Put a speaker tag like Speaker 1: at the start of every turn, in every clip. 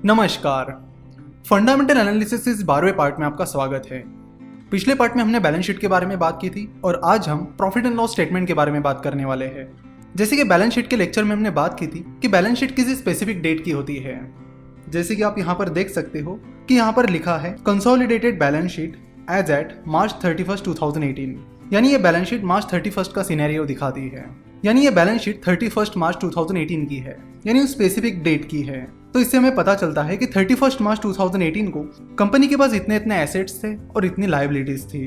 Speaker 1: नमस्कार। Fundamental analysis इस 12वें part में आपका स्वागत है। पिछले पार्ट में हमने बैलेंस शीट के बारे में बात की थी और आज हम प्रॉफिट एंड लॉस स्टेटमेंट के बारे में बात करने वाले हैं। जैसे कि बैलेंस शीट के लेक्चर में हमने बात की थी कि बैलेंस शीट किसी स्पेसिफिक डेट की होती है। जैसे कि आप यहाँ पर देख सकते हो कि यहाँ पर लिखा है consolidated balance sheet as at March 31, 2018। यानी ये बैलेंस शीट March 31 का सिनेरियो दिखाती है। यानी ये बैलेंस शीट 31 मार्च 2018 की है, यानी उस स्पेसिफिक डेट की है। तो इससे हमें पता चलता है कि 31 मार्च 2018 को कंपनी के पास इतने एसेट्स थे और इतनी लायबिलिटीज थी।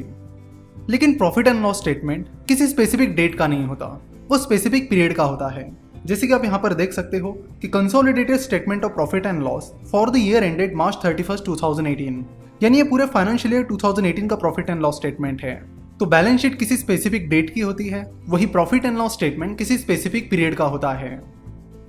Speaker 1: लेकिन प्रॉफिट एंड लॉस स्टेटमेंट किसी स्पेसिफिक डेट का नहीं होता, वो स्पेसिफिक पीरियड का होता है। जैसे कि आप यहाँ पर देख सकते हो कि consolidated statement of profit and loss for the year ended March 31, 2018, यानी ये पूरे फाइनेंशियल ईयर 2018 का प्रॉफिट एंड लॉस स्टेटमेंट है। तो बैलेंस शीट किसी स्पेसिफिक डेट की होती है, वही प्रॉफिट एंड लॉस स्टेटमेंट किसी स्पेसिफिक पीरियड का होता है।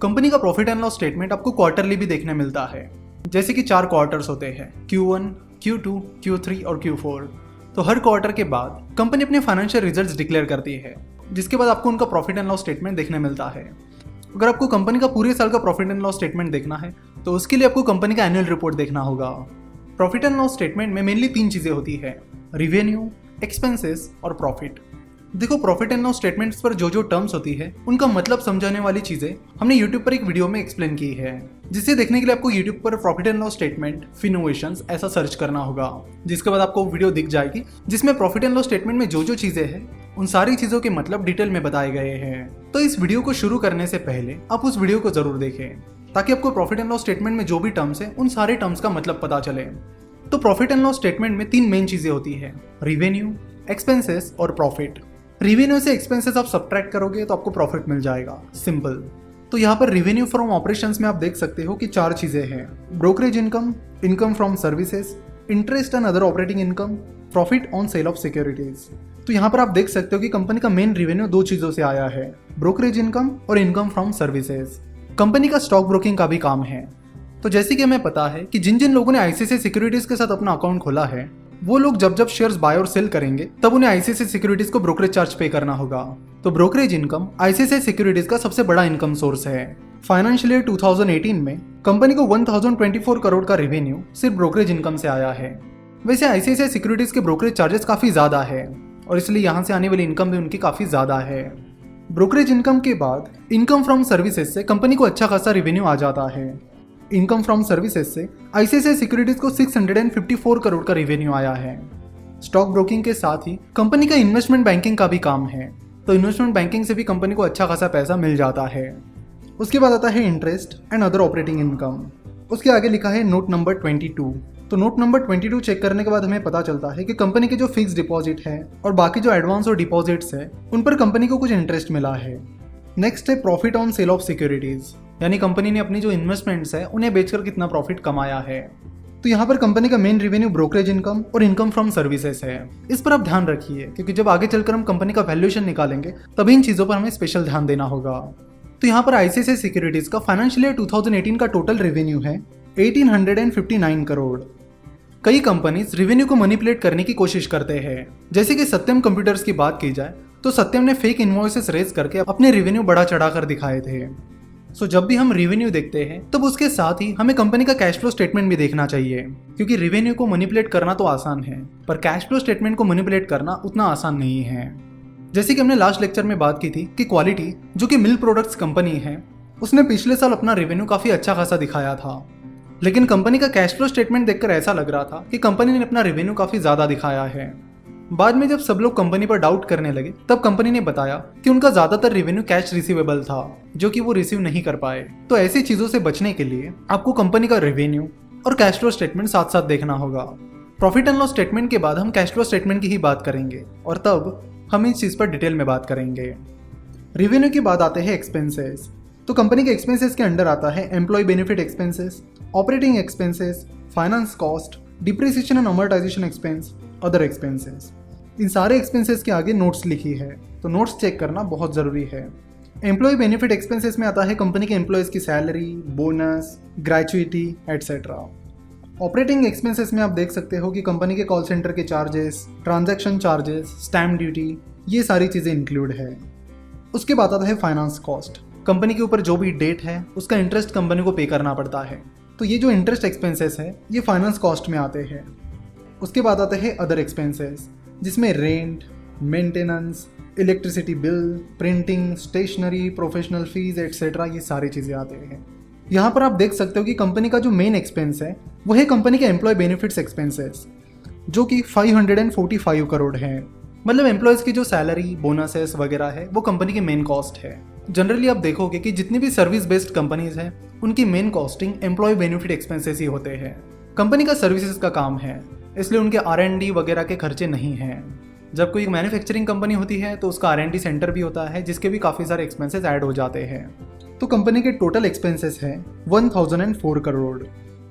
Speaker 1: कंपनी का प्रॉफिट एंड लॉस स्टेटमेंट आपको क्वार्टरली भी देखने मिलता है। जैसे कि 4 क्वार्टर्स होते हैं, Q1, Q2, Q3 और Q4। तो हर क्वार्टर के बाद कंपनी अपने फाइनेंशियल रिजल्ट्स डिक्लेयर करती है, जिसके बाद आपको उनका प्रॉफिट एंड लॉस स्टेटमेंट देखने मिलता है। अगर आपको कंपनी का पूरे साल का प्रॉफिट एंड लॉस स्टेटमेंट देखना है तो उसके लिए आपको कंपनी का एनुअल रिपोर्ट देखना होगा। प्रॉफिट एंड लॉस स्टेटमेंट में मेनली 3 चीजें होती है, रिवेन्यू, एक्सपेंसेस और प्रॉफिट। देखो, प्रॉफिट एंड लॉस स्टेटमेंट्स पर जो टर्म्स होती है उनका मतलब समझाने वाली चीजें हमने यूट्यूब पर एक वीडियो में एक्सप्लेन की है, जिसे देखने के लिए आपको यूट्यूब पर profit and loss statement Finnovations ऐसा सर्च करना होगा। जिसके बाद आपको वीडियो दिख जाएगी जिसमें प्रॉफिट एंड लॉस स्टेटमेंट में जो चीजें हैं उन सारी चीजों के मतलब डिटेल में बताए गए हैं। तो इस वीडियो को शुरू करने से पहले आप उस वीडियो को जरूर देखें, ताकि आपको प्रॉफिट एंड लॉस स्टेटमेंट में जो भी टर्म्स है उन सारे टर्म्स का मतलब पता चले। तो प्रॉफिट एंड लॉस स्टेटमेंट में 3 मेन चीजें होती है, रिवेन्यू, एक्सपेंसेस और प्रॉफिट। रिवेन्यू से एक्सपेंसेस आप सब्ट्रैक्ट करोगे तो आपको प्रॉफिट मिल जाएगा, सिंपल। तो यहाँ पर रिवेन्यू फ्रॉम ऑपरेशंस में आप देख सकते हो कि 4 चीजें हैं, brokerage income, income from services, interest and other operating income, profit on sale of securities. तो यहाँ पर आप देख सकते हो कि कंपनी का मेन रिवेन्यू 2 चीजों से आया है, ब्रोकरेज इनकम और इनकम फ्रॉम सर्विसेज। कंपनी का स्टॉक ब्रोकिंग का भी काम है। तो जैसे कि हमें पता है कि जिन लोगों ने आईसीआईसीआई सिक्योरिटीज के साथ अपना अकाउंट खोला है, वो लोग जब शेयर्स बाय और सेल करेंगे तब उन्हें आईसीआईसीआई सिक्योरिटीज को ब्रोकरेज चार्ज पे करना होगा। तो ब्रोकरेज इनकम आईसीआईसीआई सिक्योरिटीज का सबसे बड़ा इनकम सोर्स है। फाइनेंशियल ईयर 2018 में कंपनी को 1024 करोड़ का रेवेन्यू सिर्फ ब्रोकरेज इनकम से आया है। वैसे आईसीआईसीआई सिक्योरिटीज के ब्रोकरेज चार्जेस काफी ज्यादा है और इसलिए यहाँ से आने वाली इनकम भी उनकी काफी ज्यादा है। ब्रोकरेज इनकम के बाद इनकम फ्रॉम सर्विसेज से कंपनी को अच्छा खासा रेवेन्यू आ जाता है। इनकम फ्रॉम सर्विसेज से आईसीआईसीआई सिक्योरिटीज को 654 करोड़ का रेवेन्यू आया है। स्टॉक ब्रोकिंग के साथ ही कंपनी का इन्वेस्टमेंट बैंकिंग का भी काम है, तो इन्वेस्टमेंट बैंकिंग से भी कंपनी को अच्छा खासा पैसा मिल जाता है। उसके बाद आता है interest and other operating income. उसके आगे लिखा है नोट नंबर 22। तो नोट नंबर 22 चेक करने के बाद हमें पता चलता है कि कंपनी के जो फिक्स डिपॉजिट है और बाकी जो एडवांस और डिपॉजिट्स है उन पर कंपनी को कुछ इंटरेस्ट मिला है। नेक्स्ट है profit on sale of securities, यानी कंपनी ने अपनी जो इन्वेस्टमेंट्स है उन्हें बेचकर कितना प्रॉफिट कमाया है। तो यहाँ पर कंपनी का मेन रेवेन्यू ब्रोकरेज इनकम और इनकम फ्रॉम सर्विसेज है। इस पर आप ध्यान रखिए, क्योंकि जब आगे चलकर हम कंपनी का वैल्यूएशन निकालेंगे तभी इन चीजों पर हमें स्पेशल ध्यान देना होगा। तो यहाँ पर आईसीआईसीआई सिक्योरिटीज का फाइनेंशियल ईयर 2018 का टोटल रेवेन्यू है 1859 करोड़। कई कंपनीज रेवेन्यू को मैनिपुलेट करने की कोशिश करते हैं। जैसे कि सत्यम कंप्यूटर्स की बात की जाए तो सत्यम ने फेक इनवॉइसेस रेज करके अपने रेवेन्यू बढ़ा चढ़ाकर दिखाए थे। सो जब भी हम रेवेन्यू देखते हैं तब उसके साथ ही हमें कंपनी का कैश फ्लो स्टेटमेंट भी देखना चाहिए, क्योंकि रेवेन्यू को मैनिपुलेट करना तो आसान है पर कैश फ्लो स्टेटमेंट को मैनिपुलेट करना उतना आसान नहीं है। जैसे कि हमने लास्ट लेक्चर में बात की थी कि क्वालिटी, जो कि मिल्क प्रोडक्ट्स कंपनी है, उसने पिछले साल अपना रेवेन्यू काफी अच्छा खासा दिखाया था। लेकिन कंपनी का कैश फ्लो स्टेटमेंट देखकर ऐसा लग रहा था कि कंपनी ने अपना रेवेन्यू काफी ज्यादा दिखाया है। बाद में जब सब लोग कंपनी पर डाउट करने लगे तब कंपनी ने बताया कि उनका ज्यादातर रेवेन्यू कैश रिसीवेबल था, जो कि वो रिसीव नहीं कर पाए। तो ऐसी चीजों से बचने के लिए आपको कंपनी का रेवेन्यू और कैश फ्लो स्टेटमेंट साथ साथ देखना होगा। प्रॉफिट एंड लॉस स्टेटमेंट के बाद हम कैश फ्लो स्टेटमेंट की ही बात करेंगे और तब हम इस चीज पर डिटेल में बात करेंगे। रेवेन्यू के बाद आते हैं एक्सपेंसेस। तो कंपनी के एक्सपेंसेस के अंडर आता है employee benefit expenses, operating expenses, finance cost, depreciation and amortisation expense, other expenses. इन सारे एक्सपेंसेस के आगे नोट्स लिखी है, तो नोट्स चेक करना बहुत जरूरी है। एम्प्लॉय बेनिफिट एक्सपेंसेस में आता है कंपनी के एम्प्लॉयज की salary, bonus, gratuity etcetera. Operating expenses में आप देख सकते हो कि कंपनी के कॉल सेंटर के charges, transaction charges, stamp duty, ये सारी चीज़ें इंक्लूड है। उसके बाद आता है फाइनेंस कॉस्ट। कंपनी के ऊपर जो भी डेट है उसका इंटरेस्ट कंपनी को पे करना पड़ता है। तो ये जो इंटरेस्ट एक्सपेंसेस है ये फाइनेंस कॉस्ट में आते हैं। उसके बाद आते हैं अदर एक्सपेंसेस, जिसमें rent, maintenance, electricity bill, printing, stationery, professional fees et cetera, ये सारी चीज़ें आते हैं। यहाँ पर आप देख सकते हो कि कंपनी का जो मेन एक्सपेंस है वो है कंपनी के एम्प्लॉय बेनिफिट्स एक्सपेंसेस, जो कि 545 करोड़ है। मतलब एम्प्लॉयज़ की जो सैलरी, बोनसेस वगैरह है वो कंपनी की मेन कॉस्ट है। जनरली आप देखोगे कि जितनी भी सर्विस बेस्ड कंपनीज हैं उनकी main costing employee benefit expenses ही होते हैं। कंपनी का सर्विसेज का काम है, इसलिए उनके R&D वगैरह के खर्चे नहीं हैं। जब कोई मैन्युफैक्चरिंग कंपनी होती है तो उसका R&D सेंटर भी होता है, जिसके भी काफ़ी सारे एक्सपेंसेस ऐड हो जाते हैं। तो कंपनी के टोटल एक्सपेंसेस हैं 1004 करोड़।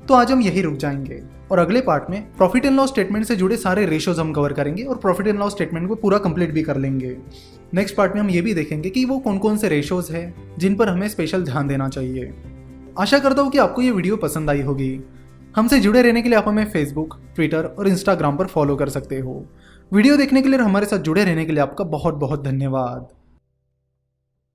Speaker 1: तो आज हम यही रुक जाएंगे और अगले पार्ट में प्रॉफिट एंड लॉस स्टेटमेंट से जुड़े सारे रेशियोज हम कवर करेंगे और प्रॉफिट एंड लॉस स्टेटमेंट को पूरा कंप्लीट भी कर लेंगे। नेक्स्ट पार्ट में हम ये भी देखेंगे कि वो कौन कौन से रेशियोज हैं जिन पर हमें स्पेशल ध्यान देना चाहिए। आशा करता हूँ कि आपको ये वीडियो पसंद आई होगी। हमसे जुड़े रहने के लिए आप हमें फेसबुक, ट्विटर और इंस्टाग्राम पर फॉलो कर सकते हो। वीडियो देखने के लिए और हमारे साथ जुड़े रहने के लिए आपका बहुत बहुत धन्यवाद।